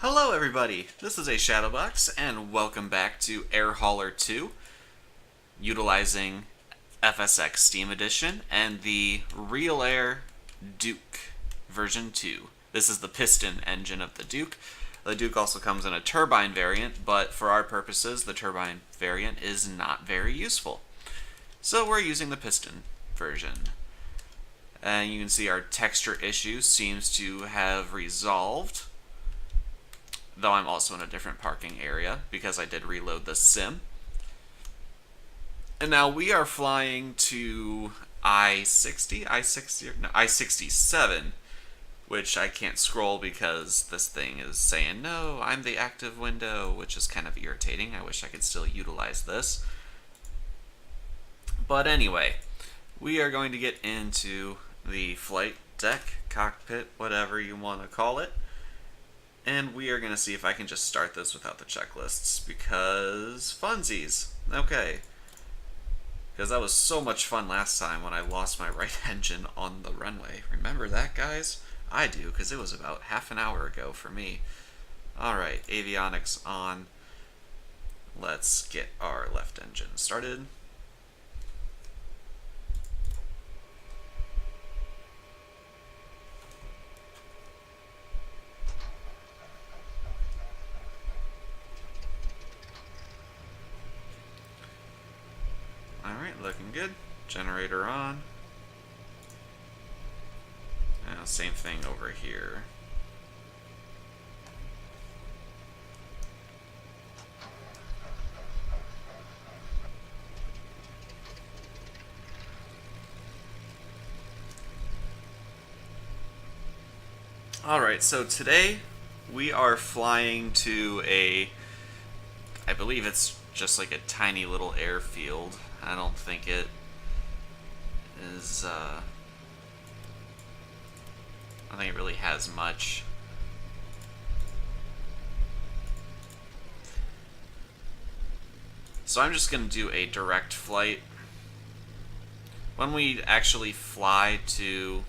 Hello everybody, this is a Shadowbox, and welcome back to Air Hauler 2, utilizing FSX Steam Edition and the Real Air Duke version 2. This is the piston engine of the Duke. The Duke also comes in a turbine variant, but for our purposes, the turbine variant is not very useful. So we're using the piston version. And you can see our texture issue seems to have resolved, though I'm also in a different parking area because I did reload the sim. And now we are flying to I-67, which I can't scroll because this thing is saying, no, I'm the active window, which is kind of irritating. I wish I could still utilize this. But anyway, we are going to get into the flight deck, cockpit, whatever you want to call it. And we are going to see if I can just start this without the checklists, because funsies. Okay. Because that was so much fun last time when I lost my right engine on the runway. Remember that, guys? I do, because it was about half an hour ago for me. Alright, avionics on. Let's get our left engine started. Alright, looking good. Generator on. Now, same thing over here. Alright, so today we are flying to I believe it's just like a tiny little airfield. I don't think it is, I don't think it really has much. So I'm just going to do a direct flight. When we actually fly to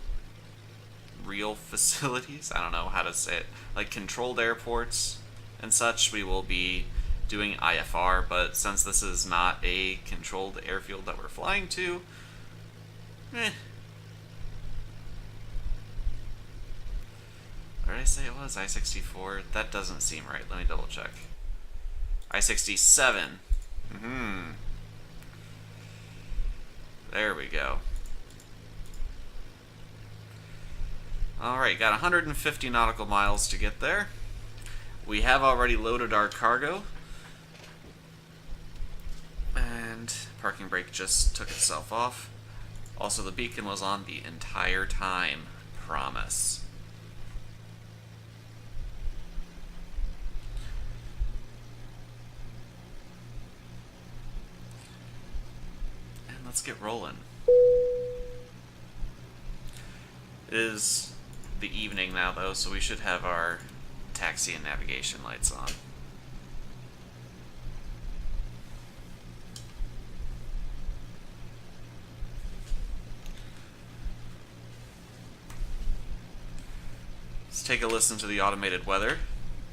real facilities, I don't know how to say it, like controlled airports and such, we will be doing IFR, but since this is not a controlled airfield that we're flying to, Where did I say it was? I-64? That doesn't seem right. Let me double check. I-67. There we go. Alright, got 150 nautical miles to get there. We have already loaded our cargo. And parking brake just took itself off. Also, the beacon was on the entire time. Promise. And let's get rolling. It is the evening now, though, so we should have our taxi and navigation lights on. Let's take a listen to the automated weather.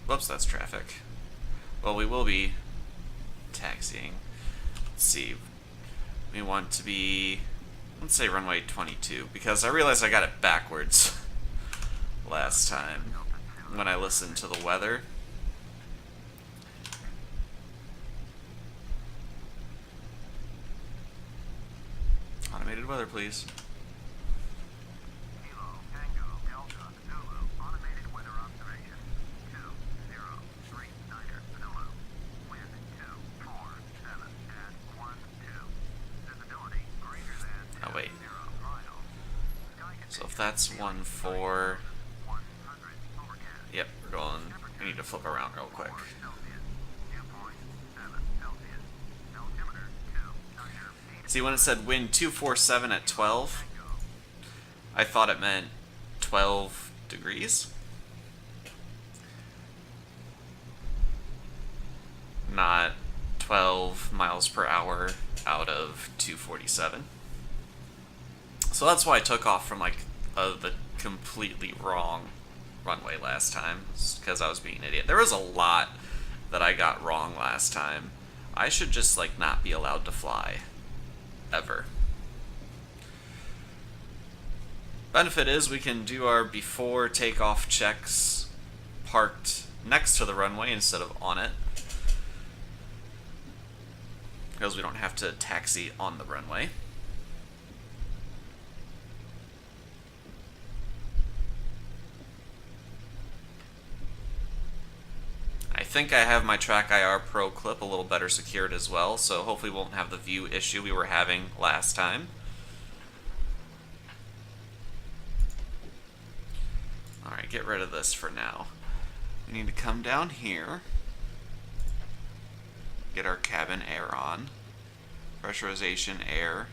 Whoops, that's traffic. Well, we will be taxiing. Let's see. We want to be, let's say runway 22, because I realized I got it backwards last time when I listened to the weather. Automated weather, please. Oh, wait. So if that's 1-4... Yep, we're going... We need to flip around real quick. See, when it said wind 247 at 12, I thought it meant 12 degrees. Not 12 miles per hour out of 247. So that's why I took off from like the completely wrong runway last time because I was being an idiot. There was a lot that I got wrong last time. I should just, like, not be allowed to fly. Ever. Benefit is we can do our before takeoff checks parked next to the runway instead of on it, because we don't have to taxi on the runway. I think I have my Track IR Pro clip a little better secured as well, so hopefully we won't have the view issue we were having last time. Alright, get rid of this for now. We need to come down here, get our cabin air on. Pressurization air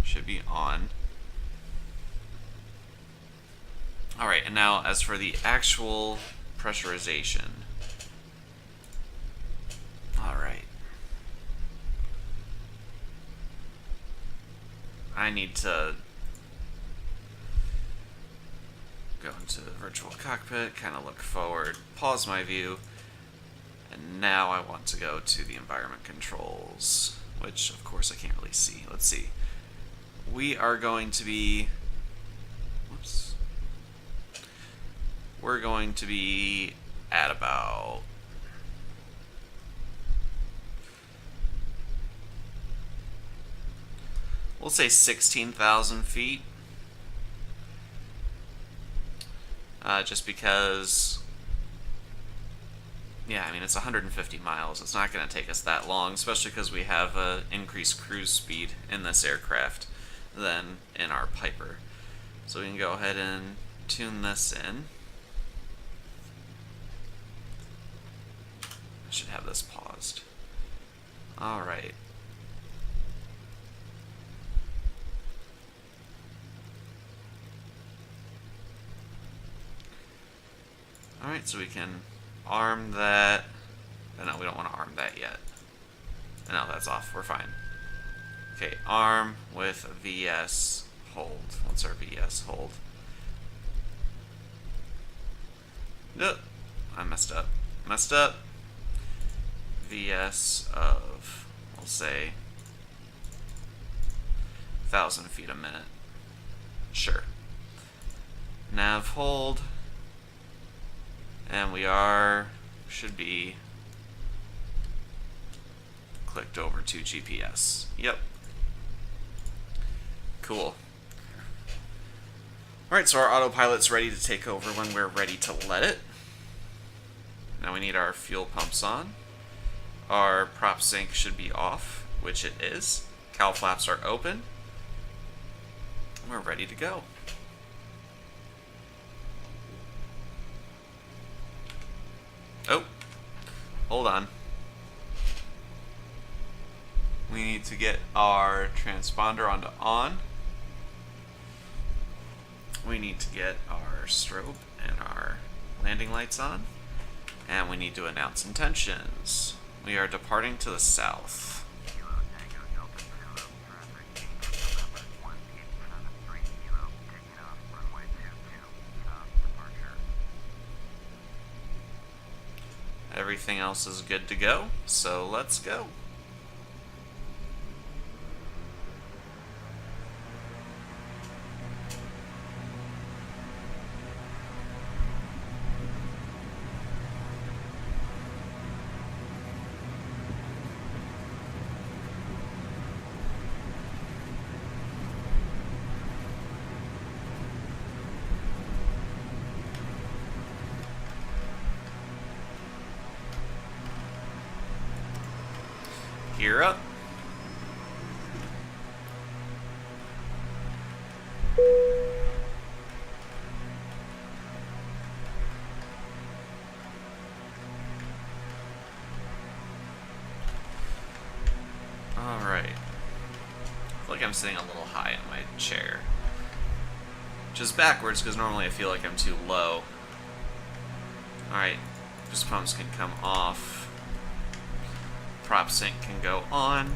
should be on. Alright, and now as for the actual pressurization. Alright. I need to go into the virtual cockpit, kind of look forward, pause my view, and now I want to go to the environment controls, which of course I can't really see. Let's see. We are going to be, whoops, we're going to be at about, we'll say 16,000 feet. Just because, yeah, I mean, it's 150 miles. It's not going to take us that long, especially because we have increased cruise speed in this aircraft than in our Piper. So we can go ahead and tune this in. I should have this paused. Alright. Alright, so we can arm that. No, we don't want to arm that yet. No, that's off. We're fine. Okay, arm with VS hold. What's our VS hold? Nope. I messed up. Messed up. VS of, we'll say, 1,000 feet a minute. Sure. Nav hold. And we should be clicked over to GPS. Yep. Cool. Alright, so our autopilot's ready to take over when we're ready to let it. Now we need our fuel pumps on. Our prop sync should be off, which it is. Cowl flaps are open. We're ready to go. Oh, hold on. We need to get our transponder onto on. We need to get our strobe and our landing lights on. And we need to announce intentions. We are departing to the south. Everything else is good to go, so let's go. Gear up. Alright. I feel like I'm sitting a little high in my chair. Which is backwards, because normally I feel like I'm too low. Alright. Boost pumps can come off. Prop sync can go on.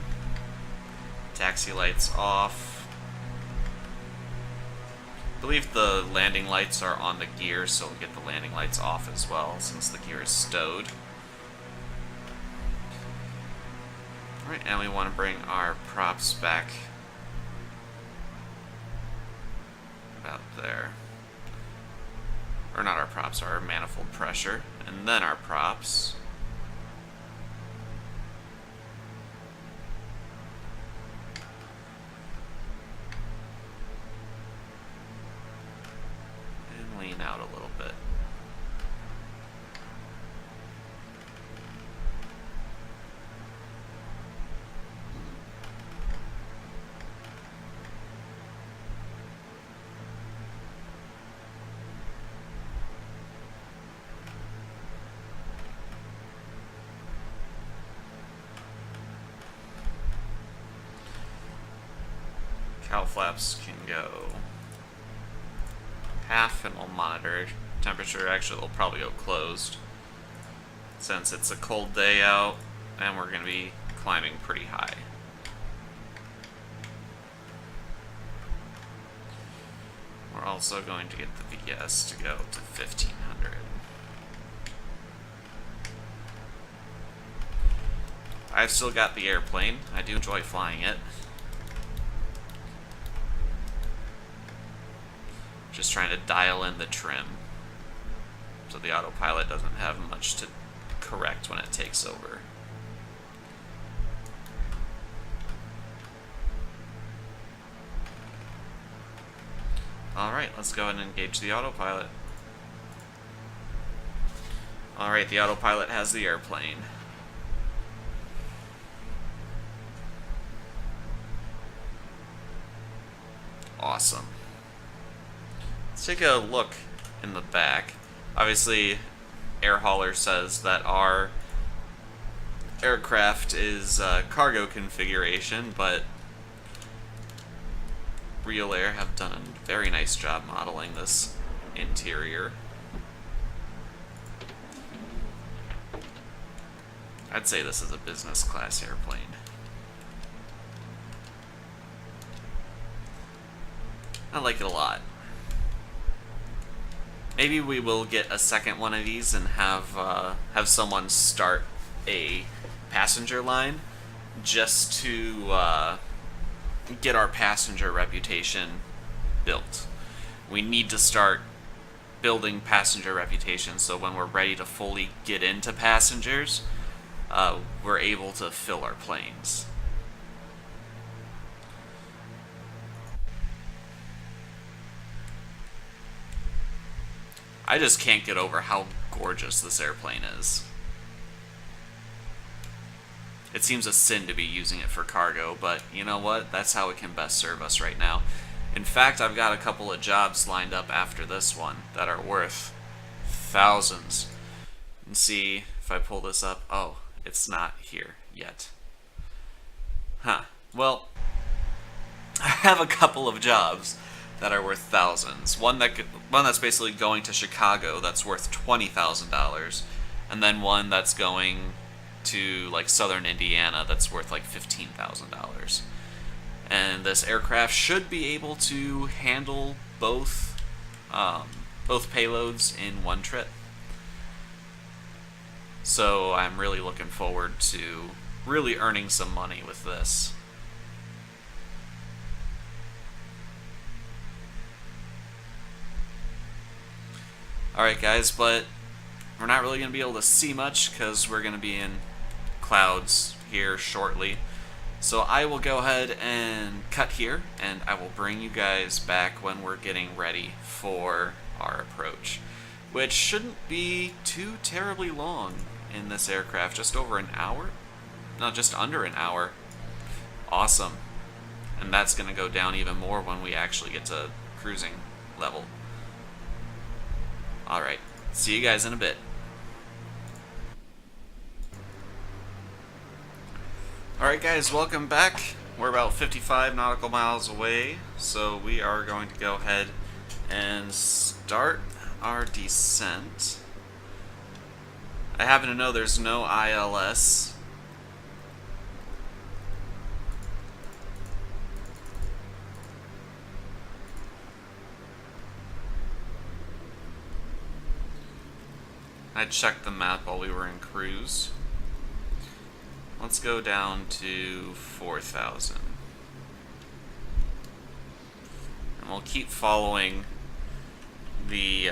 Taxi lights off. believe the landing lights are on the gear, so we'll get the landing lights off as well, since the gear is stowed. Alright, and we want to bring our props back about there. Or not our props, our manifold pressure. And then our props. And lean out a little bit. Cowl flaps can go half, and we'll monitor temperature. Actually, they'll probably go closed since it's a cold day out and we're going to be climbing pretty high. We're also going to get the VS to go to 1500. I've still got the airplane. I do enjoy flying it. Just trying to dial in the trim so the autopilot doesn't have much to correct when it takes over. Alright, let's go ahead and engage the autopilot. Alright, the autopilot has the airplane. Awesome. Let's take a look in the back. Obviously, Air Hauler says that our aircraft is cargo configuration, but Real Air have done a very nice job modeling this interior. I'd say this is a business class airplane. I like it a lot. Maybe we will get a second one of these and have someone start a passenger line just to get our passenger reputation built. We need to start building passenger reputation so when we're ready to fully get into passengers, we're able to fill our planes. I just can't get over how gorgeous this airplane is. It seems a sin to be using it for cargo, but you know what? That's how it can best serve us right now. In fact, I've got a couple of jobs lined up after this one that are worth thousands. And see if I pull this up. Oh, it's not here yet. Huh. Well, I have a couple of jobs that are worth thousands. One that's basically going to Chicago that's worth $20,000, and then one that's going to like southern Indiana that's worth like $15,000. And this aircraft should be able to handle both payloads in one trip. So I'm really looking forward to really earning some money with this. Alright guys, but we're not really going to be able to see much because we're going to be in clouds here shortly. So I will go ahead and cut here, and I will bring you guys back when we're getting ready for our approach, which shouldn't be too terribly long in this aircraft. Just over an hour? No, just under an hour. Awesome. And that's going to go down even more when we actually get to cruising level. Alright, see you guys in a bit. Alright guys, welcome back. We're about 55 nautical miles away, so we are going to go ahead and start our descent. I happen to know there's no ILS. I checked the map while we were in cruise. Let's go down to 4,000. And we'll keep following the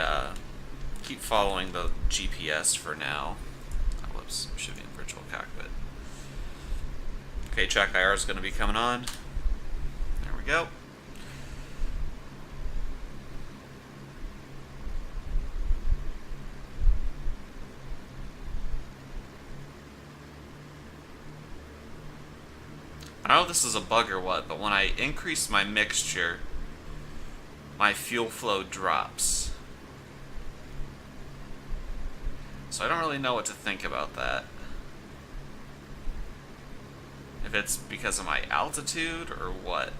GPS for now. Oh, whoops, should be in virtual cockpit. Okay, track IR is going to be coming on. There we go. I don't know if this is a bug or what, but when I increase my mixture, my fuel flow drops. So I don't really know what to think about that. If it's because of my altitude or what.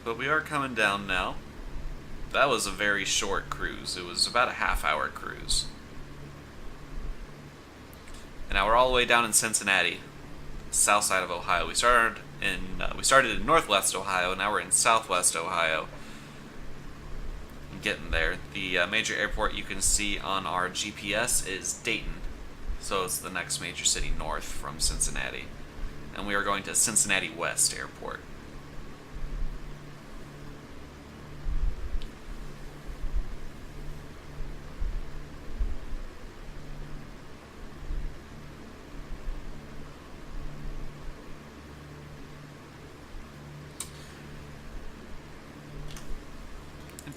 But we are coming down now. That was a very short cruise. It was about a half-hour cruise. And now we're all the way down in Cincinnati, south side of Ohio. We started in northwest Ohio. Now we're in southwest Ohio. Getting there. The major airport you can see on our GPS is Dayton. So it's the next major city north from Cincinnati. And we are going to Cincinnati West Airport.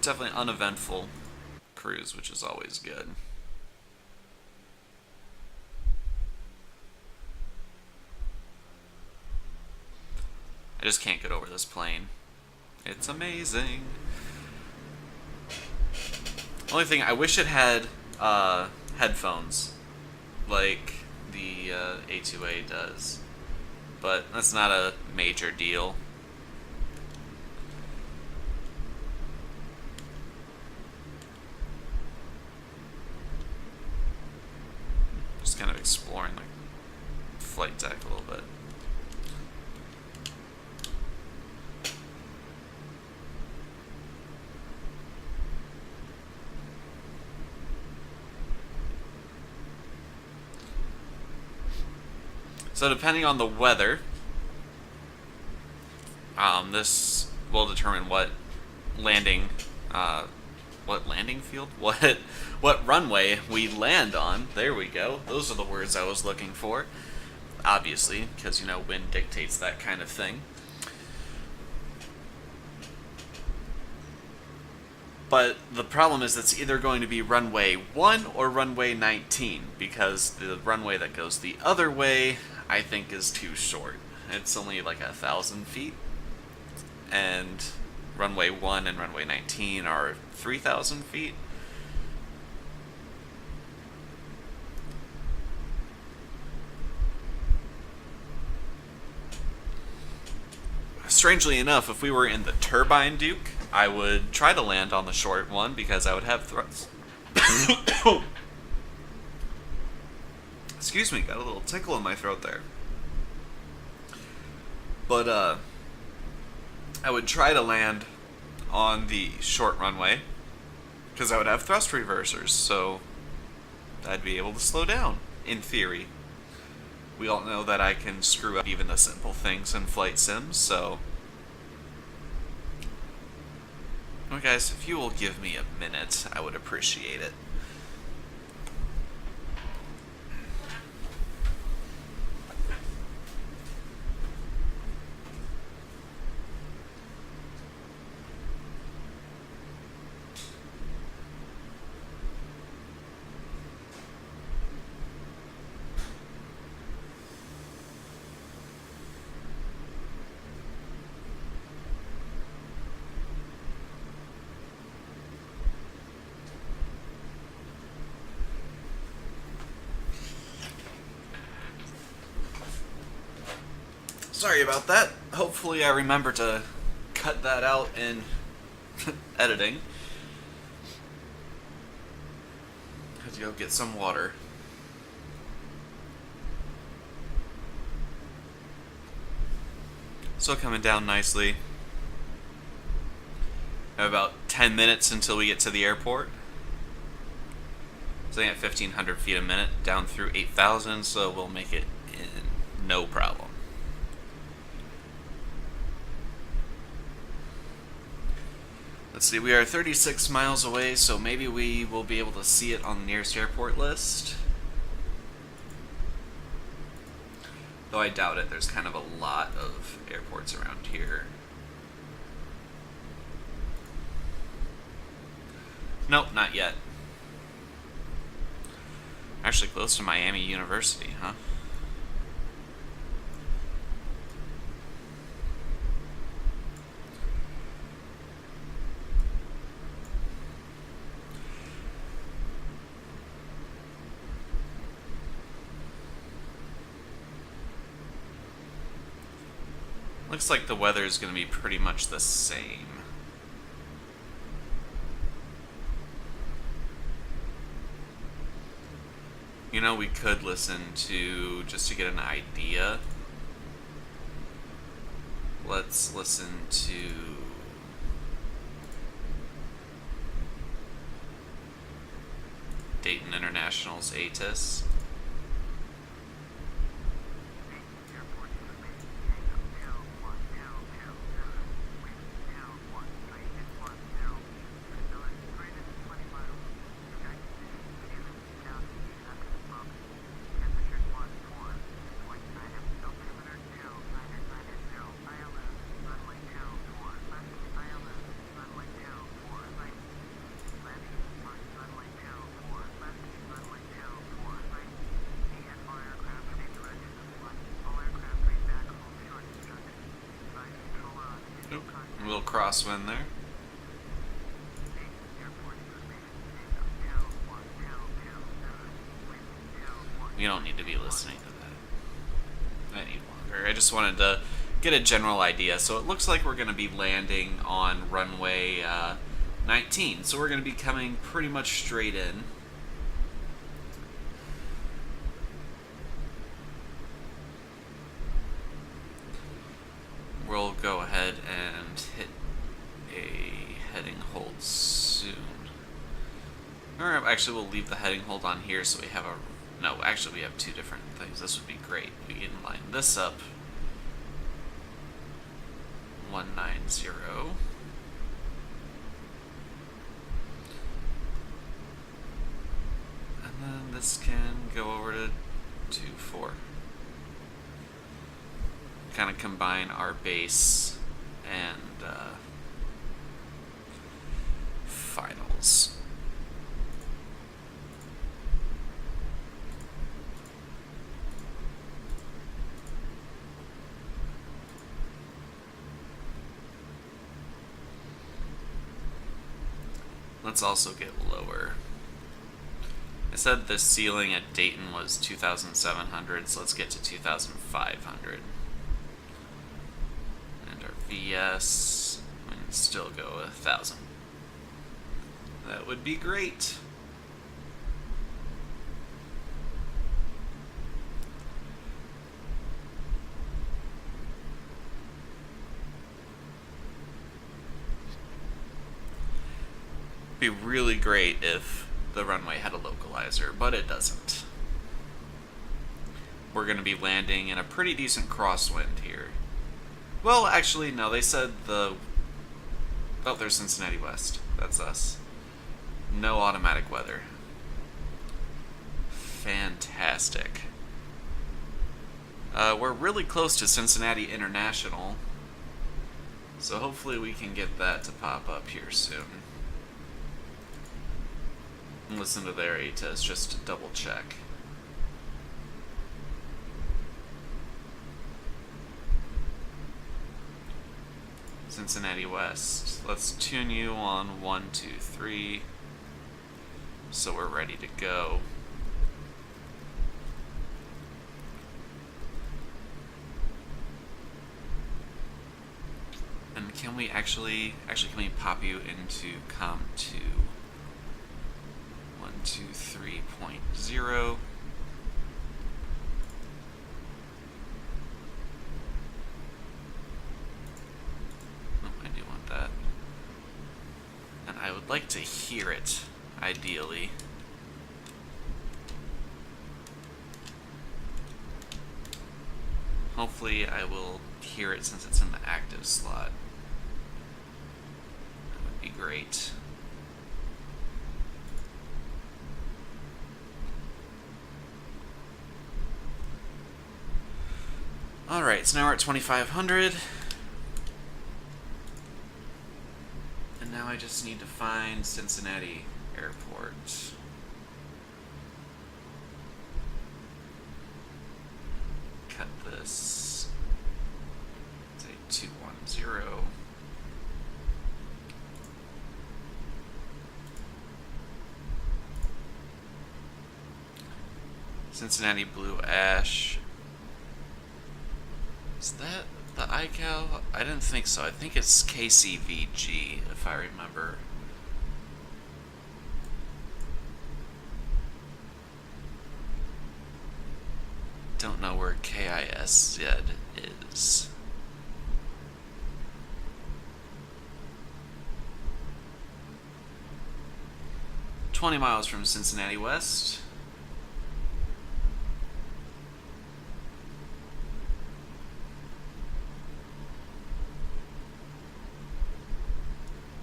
Definitely uneventful cruise, which is always good. I just can't get over this plane. It's amazing. Only thing, I wish it had headphones like the A2A does, but that's not a major deal. Kind of exploring the flight deck a little bit. So depending on the weather, this will determine what landing field? What runway we land on. There we go. Those are the words I was looking for. Obviously, because, wind dictates that kind of thing. But the problem is it's either going to be runway 1 or runway 19, because the runway that goes the other way, I think, is too short. It's only like 1,000 feet. And runway 1 and runway 19 are 3,000 feet. Strangely enough, if we were in the Turbine Duke, I would try to land on the short one because I would have thrust. Excuse me, got a little tickle in my throat there. But I would try to land on the short runway because I would have thrust reversers, so I'd be able to slow down, in theory. We all know that I can screw up even the simple things in flight sims, so... Well, guys, if you will give me a minute, I would appreciate it. Sorry about that. Hopefully I remember to cut that out in editing. Had to go get some water. Still coming down nicely. About 10 minutes until we get to the airport. Sitting at 1,500 feet a minute, down through 8,000, so we'll make it in no problem. Let's see, we are 36 miles away, so maybe we will be able to see it on the nearest airport list. Though I doubt it, there's kind of a lot of airports around here. Nope, not yet. Actually close to Miami University, huh? Looks like the weather is going to be pretty much the same. You know, we could listen to, just to get an idea. Let's listen to Dayton International's ATIS. A little crosswind there. You don't need to be listening to that. I need longer. I just wanted to get a general idea. So it looks like we're going to be landing on runway 19. So we're going to be coming pretty much straight in. We'll go ahead and hit a heading hold soon. Or actually, we'll leave the heading hold on here so we have a... No, actually, we have two different things. This would be great. We can line this up. 190. And then this can go over to 24. Kind of combine our base and finals. Let's also get lower. I said the ceiling at Dayton was 2,700, so let's get to 2,500. VS, and still go 1,000. That would be great. Be really great if the runway had a localizer, but it doesn't. We're going to be landing in a pretty decent crosswind here. Well, actually, no, they said the... Oh, there's Cincinnati West. That's us. No automatic weather. Fantastic. We're really close to Cincinnati International, so hopefully we can get that to pop up here soon. And listen to their ATIS just to double check. Cincinnati West. Let's tune you on 1, 2, 3. So we're ready to go. And can we actually can we pop you into COM2? 123.0. like to hear it, ideally. Hopefully I will hear it since it's in the active slot. That would be great. Alright, so now we're at 2,500. And now I just need to find Cincinnati Airport. Cut this. Say 210. Cincinnati Blue Ash. Is that the iCal? I didn't think so. I think it's KCVG, if I remember. Don't know where KISZ is. "20 miles from Cincinnati West."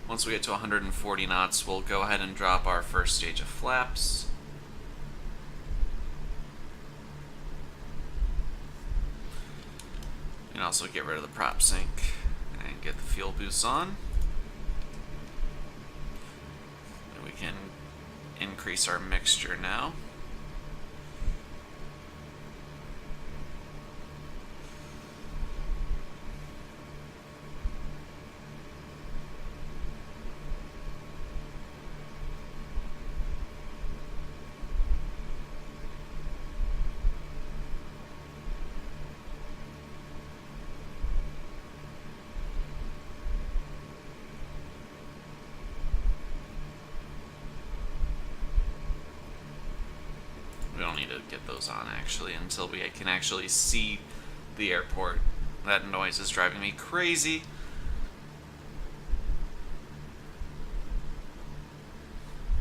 Once we get to 140 knots, we'll go ahead and drop our first stage of flaps. And also get rid of the prop sink and get the fuel boost on. And we can increase our mixture now. We don't need to get those on actually until we can actually see the airport. That noise is driving me crazy.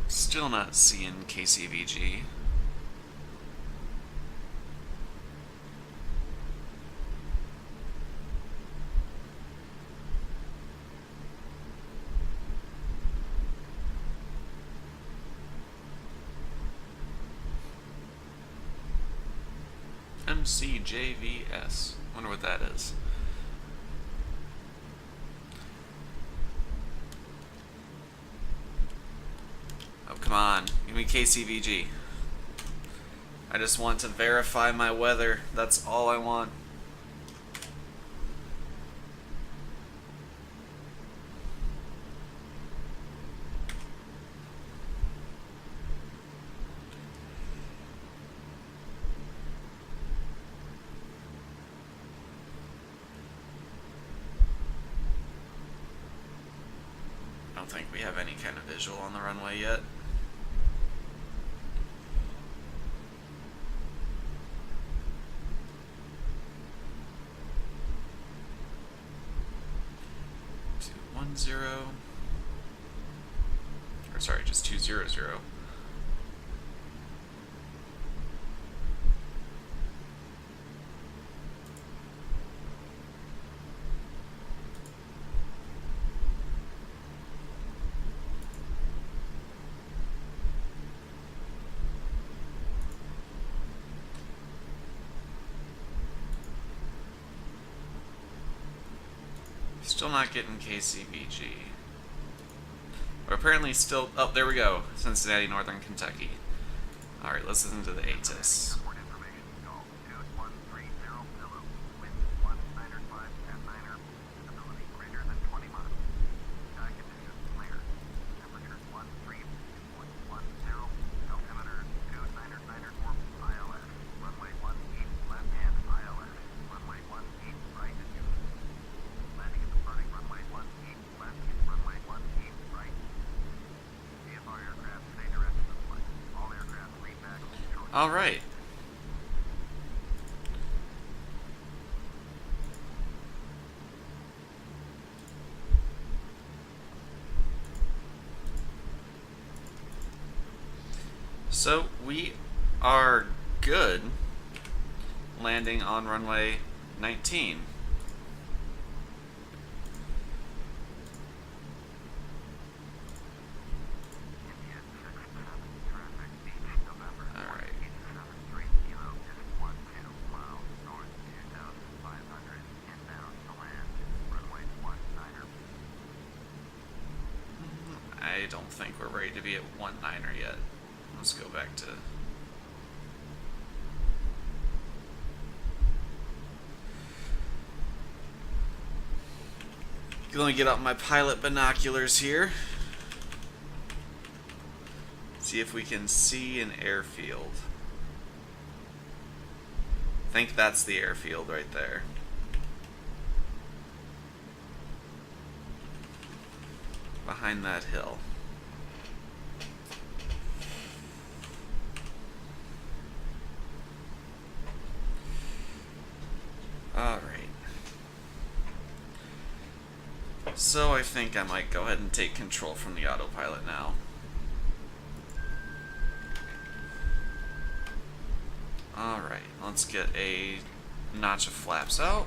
Still not seeing KCVG. MCJVS. Wonder what that is. Oh, come on. Give me KCVG. I just want to verify my weather. That's all I want. I don't think we have any kind of visual on the runway yet. Or sorry, just 200. Still not getting KCVG. We're apparently still... Oh, there we go. Cincinnati, Northern Kentucky. Alright, let's listen to the ATIS. All right. So we are good landing on runway 19. I don't think we're ready to be at 1-9er yet. Let's go back to... Let me get out my pilot binoculars here. See if we can see an airfield. I think that's the airfield right there. Behind that hill. Alright. So I think I might go ahead and take control from the autopilot now. Alright, let's get a notch of flaps out.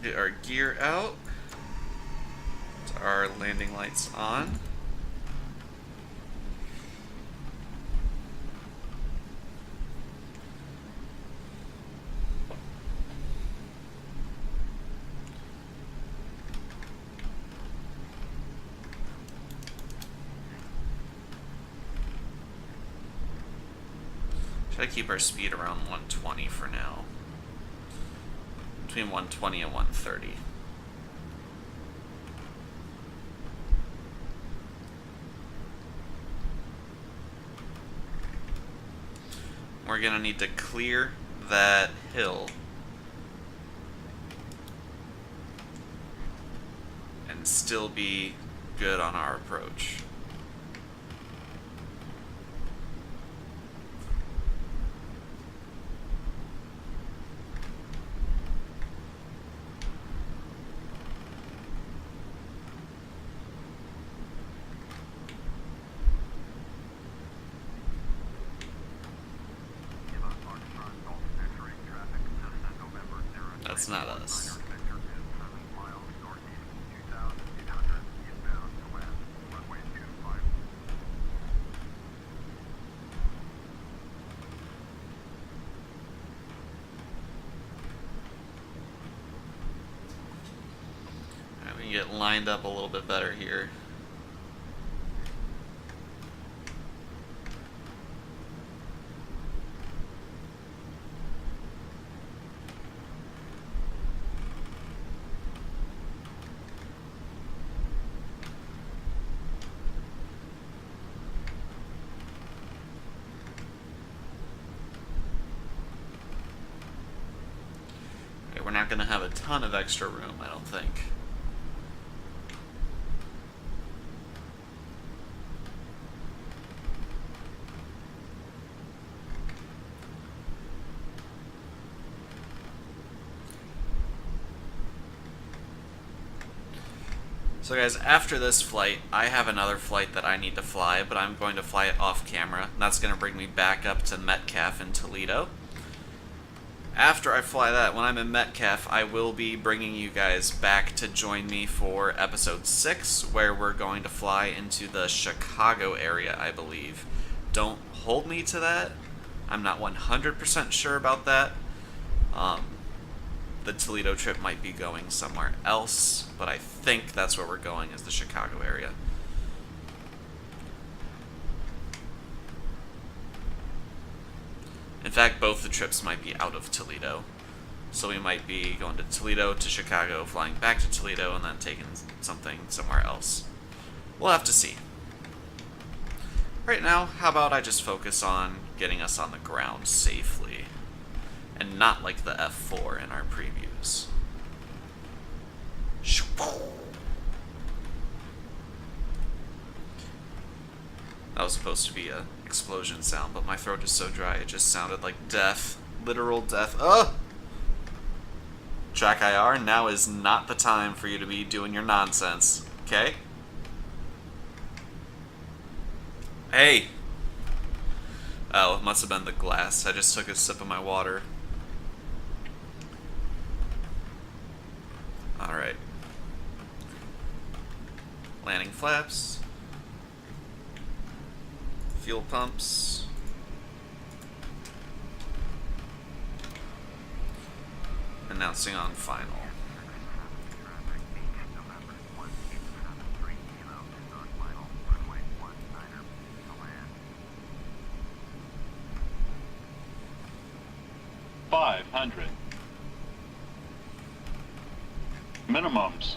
Get our gear out. Get our landing lights on. Try to keep our speed around 120 for now. Between 120 and 130. We're gonna need to clear that hill and still be good on our approach. That's not us. We can get lined up a little bit better here. We're not going to have a ton of extra room, I don't think. So guys, after this flight, I have another flight that I need to fly, but I'm going to fly it off camera. And that's going to bring me back up to Metcalf in Toledo. After I fly that, when I'm in Metcalf, I will be bringing you guys back to join me for episode 6, where we're going to fly into the Chicago area, I believe. Don't hold me to that. I'm not 100% sure about that. The Toledo trip might be going somewhere else, but I think that's where we're going, is the Chicago area. In fact, both the trips might be out of Toledo. So we might be going to Toledo to Chicago, flying back to Toledo, and then taking something somewhere else. We'll have to see. Right now, how about I just focus on getting us on the ground safely, and not like the F4 in our previews. That was supposed to be a explosion sound, but my throat is so dry it just sounded like death. Literal death. Ugh! Track IR, now is not the time for you to be doing your nonsense. Okay? Hey! Oh, it must have been the glass. I just took a sip of my water. Alright. Landing flaps. Fuel pumps. Announcing on final. Minimums.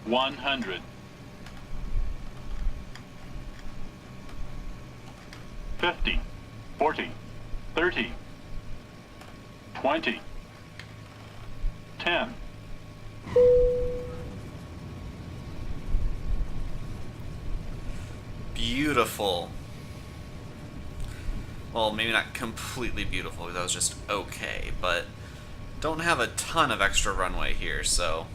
$100. 50, 40, 30, 20, 10. Beautiful. Well, maybe not completely beautiful, that was just okay, but don't have a ton of extra runway here, so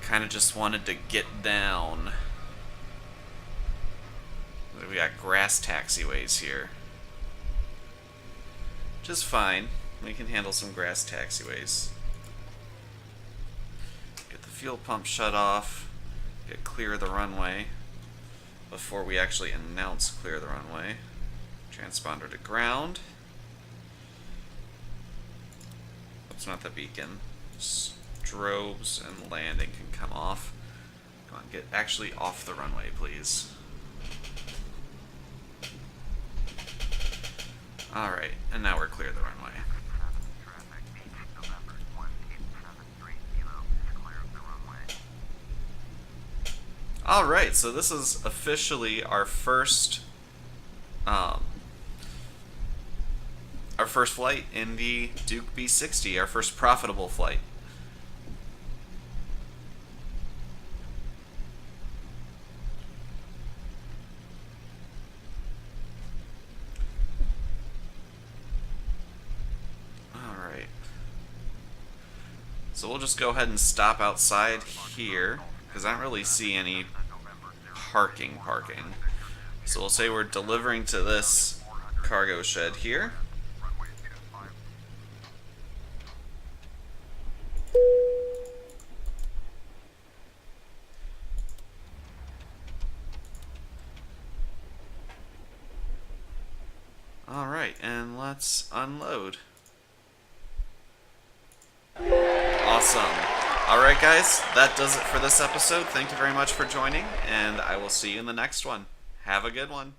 kind of just wanted to get down. We got grass taxiways here. Which is fine. We can handle some grass taxiways. Get the fuel pump shut off. Get clear of the runway before we actually announce clear the runway. Transponder to ground. It's not the beacon. Strobes and landing can come off. Come on, get actually off the runway, please. Alright, and now we're clear of the runway. Alright, so this is officially our first flight in the Duke B60, our first profitable flight. Alright. So we'll just go ahead and stop outside here, because I don't really see any parking. So we'll say we're delivering to this cargo shed here. Alright, and let's unload. Awesome. Alright guys, that does it for this episode. Thank you very much for joining, and I will see you in the next one. Have a good one.